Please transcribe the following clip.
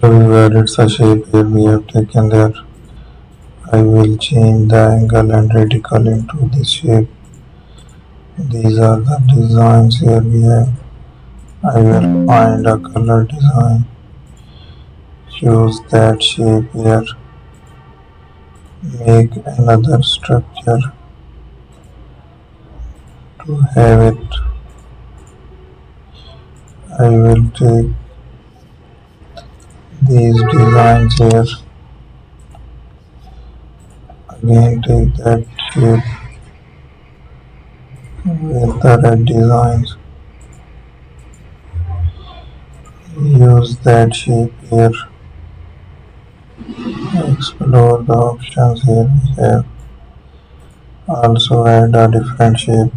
Everywhere it's a shape here we have taken there. I will change the angle and radical into this shape. These are the designs here we have. I will find a color design. Choose that shape here. Make another structure to have it. I will take these designs here. Again take that shape with the red designs. Use that shape here. Explore the options here we have. Also add a different shape.